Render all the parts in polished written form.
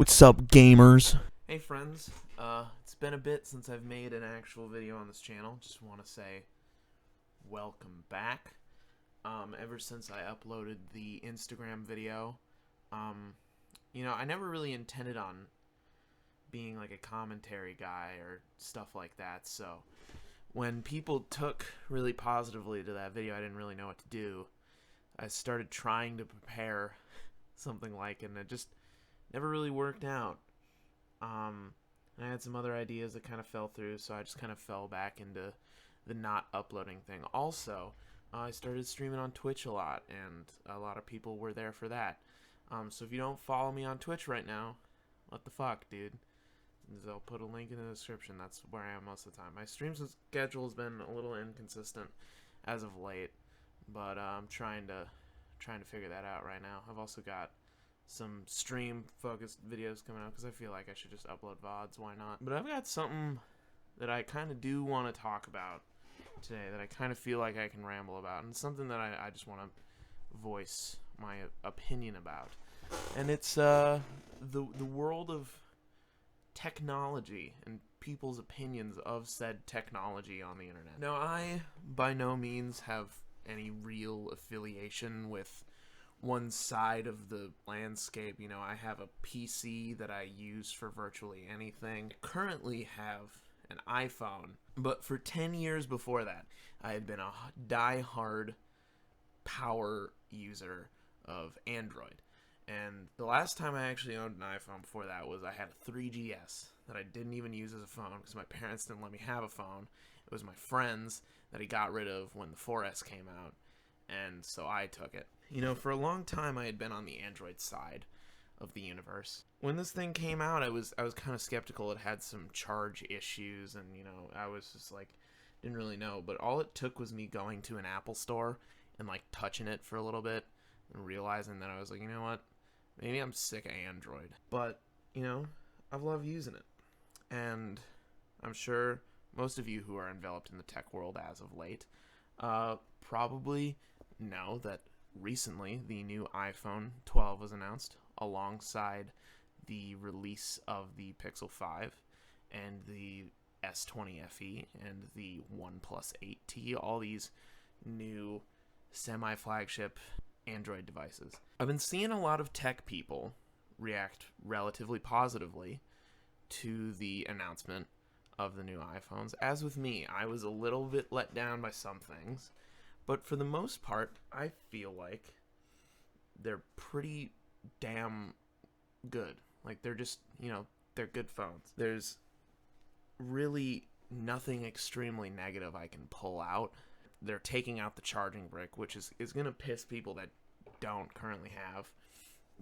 What's up, gamers? Hey friends, it's been a bit since I've made an actual video on this channel. Just want to say welcome back. Ever since I uploaded the Instagram video, I never really intended on being like a commentary guy or stuff like that, so when people took really positively to that video, I didn't really know what to do. I started trying to prepare something like it, and it just never really worked out. I had some other ideas that kind of fell through, so I just kind of fell back into the not uploading thing. Also, I started streaming on Twitch a lot, and a lot of people were there for that. So if you don't follow me on Twitch right now, what the fuck, dude? I'll put a link in the description. That's where I am most of the time. My stream schedule has been a little inconsistent as of late, but I'm trying to figure that out right now. I've also got some stream-focused videos coming out because I feel like I should just upload VODs. Why not? But I've got something that I kind of do want to talk about today that I kind of feel like I can ramble about, and something that I just want to voice my opinion about. And it's the world of technology and people's opinions of said technology on the internet. Now, I by no means have any real affiliation with one side of the landscape. I have a PC that I use for virtually anything. I currently have an iPhone, but for 10 years before that, I had been a die-hard power user of Android. And the last time I actually owned an iPhone before that was I had a 3GS that I didn't even use as a phone because my parents didn't let me have a phone. It was my friends that he got rid of when the 4S came out, and so I took it. For a long time I had been on the Android side of the universe. When this thing came out, I was kind of skeptical. It had some charge issues, and I was just like, didn't really know. But all it took was me going to an Apple store and like touching it for a little bit and realizing that I was like, you know what? Maybe I'm sick of Android. But, I've loved using it. And I'm sure most of you who are enveloped in the tech world as of late probably know that recently the new iPhone 12 was announced alongside the release of the Pixel 5 and the S20 FE and the OnePlus 8T, all these new semi-flagship Android devices. I've been seeing a lot of tech people react relatively positively to the announcement of the new iPhones. As with me, I was a little bit let down by some things, but for the most part, I feel like they're pretty damn good. Like, they're just, they're good phones. There's really nothing extremely negative I can pull out. They're taking out the charging brick, which is going to piss people that don't currently have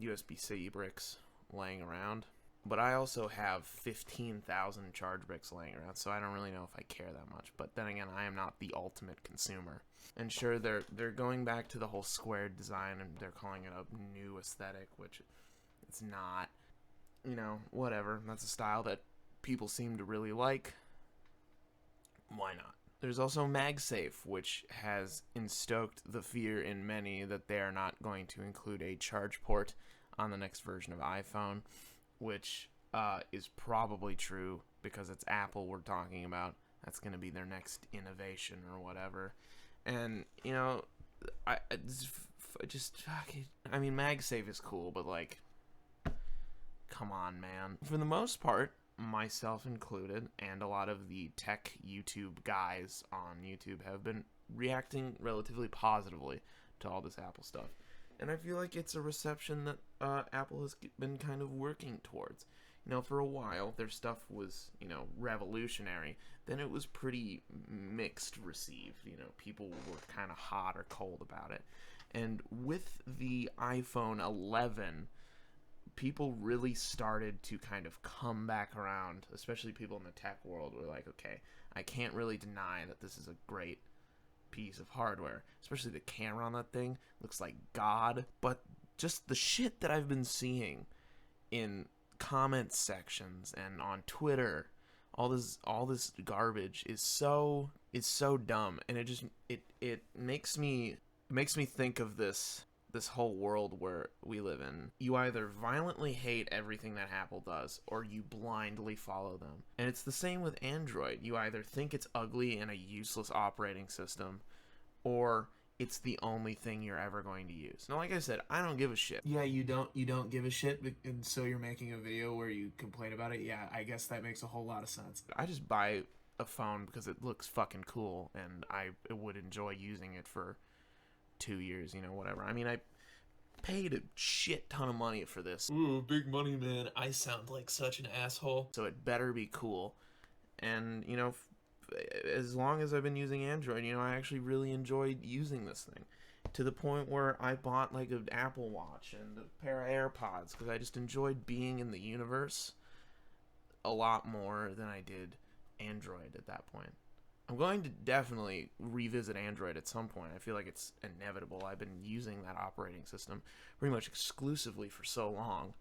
USB-C bricks laying around. But I also have 15,000 charge bricks laying around, so I don't really know if I care that much. But then again, I am not the ultimate consumer. And sure, they're going back to the whole squared design, and they're calling it a new aesthetic, which it's not. Whatever. That's a style that people seem to really like. Why not? There's also MagSafe, which has instoked the fear in many that they are not going to include a charge port on the next version of iPhone, which is probably true because it's Apple we're talking about. That's going to be their next innovation or whatever. And, MagSafe is cool, but, like, come on, man. For the most part, myself included, and a lot of the tech YouTube guys on YouTube have been reacting relatively positively to all this Apple stuff. And I feel like it's a reception that Apple has been kind of working towards. For a while, their stuff was, revolutionary. Then it was pretty mixed received. People were kind of hot or cold about it. And with the iPhone 11, people really started to kind of come back around, especially people in the tech world were like, okay, I can't really deny that this is a great piece of hardware. Especially the camera on that thing looks like God. But just the shit that I've been seeing in comment sections and on Twitter, all this garbage is so dumb, and it makes me think of this this whole world where we live in, you either violently hate everything that Apple does or you blindly follow them. And it's the same with Android. You either think it's ugly and a useless operating system, or it's the only thing you're ever going to use. Now, like I said, I don't give a shit. Yeah, you don't give a shit, and so you're making a video where you complain about it. Yeah, I guess that makes a whole lot of sense. I just buy a phone because it looks fucking cool, and I would enjoy using it for 2 years, you know, whatever. I mean, I paid a shit ton of money for this. Ooh, big money, man. I sound like such an asshole. So it better be cool. And, you know, as long as I've been using Android, you know, I actually really enjoyed using this thing. To the point where I bought, like, an Apple Watch and a pair of AirPods, because I just enjoyed being in the universe a lot more than I did Android at that point. I'm going to definitely revisit Android at some point. I feel like it's inevitable. I've been using that operating system pretty much exclusively for so long.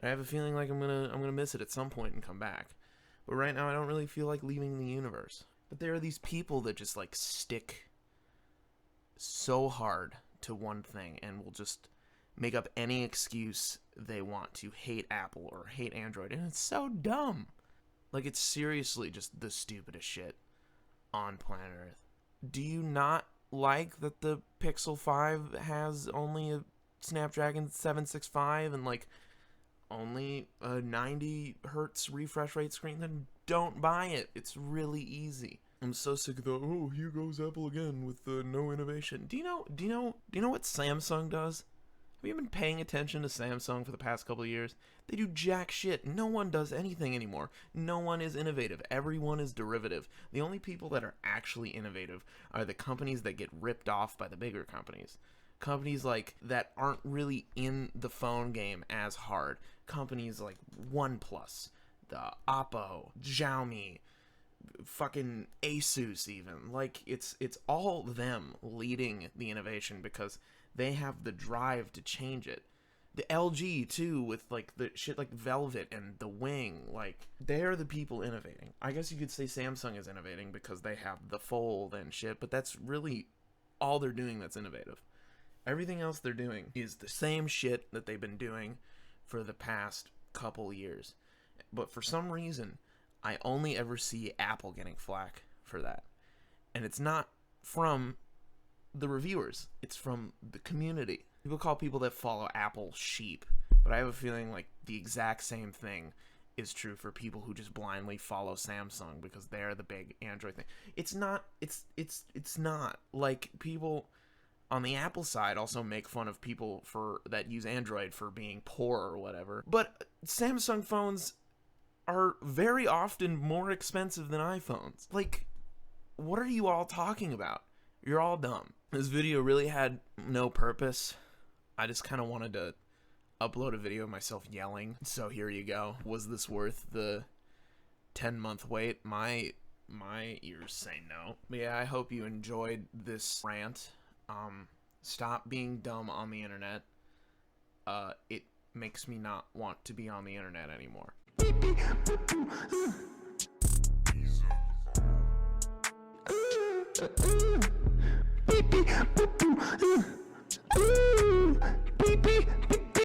I have a feeling like I'm gonna miss it at some point and come back. But right now I don't really feel like leaving the universe. But there are these people that just like stick so hard to one thing and will just make up any excuse they want to hate Apple or hate Android, and it's so dumb. Like, it's seriously just the stupidest shit on planet Earth. Do you not like that the Pixel 5 has only a Snapdragon 765 and like only a 90 hertz refresh rate screen? Then don't buy it. It's really easy. I'm so sick of the, oh, here goes Apple again with no innovation. Do you know what Samsung does? Have you been paying attention to Samsung for the past couple of years? They do jack shit. No one does anything anymore. No one is innovative. Everyone is derivative. The only people that are actually innovative are the companies that get ripped off by the bigger companies. Companies like that aren't really in the phone game as hard. Companies like OnePlus, the Oppo, Xiaomi, fucking Asus even. Like, it's all them leading the innovation because they have the drive to change it. The LG too, with like the shit like Velvet and the Wing, like they're the people innovating. I guess you could say Samsung is innovating because they have the Fold and shit, but that's really all they're doing that's innovative. Everything else they're doing is the same shit that they've been doing for the past couple years. But for some reason, I only ever see Apple getting flack for that. And it's not from the reviewers, it's from the community. People call people that follow Apple sheep, but I have a feeling like the exact same thing is true for people who just blindly follow Samsung because they're the big Android thing. It's not. It's not. Like, people on the Apple side also make fun of people that use Android for being poor or whatever. But Samsung phones are very often more expensive than iPhones. Like, what are you all talking about? You're all dumb. This video really had no purpose. I just kind of wanted to upload a video of myself yelling. So here you go. Was this worth the 10-month wait? My ears say no. But yeah, I hope you enjoyed this rant. Stop being dumb on the internet. It makes me not want to be on the internet anymore. Beep, beep, boop, boop.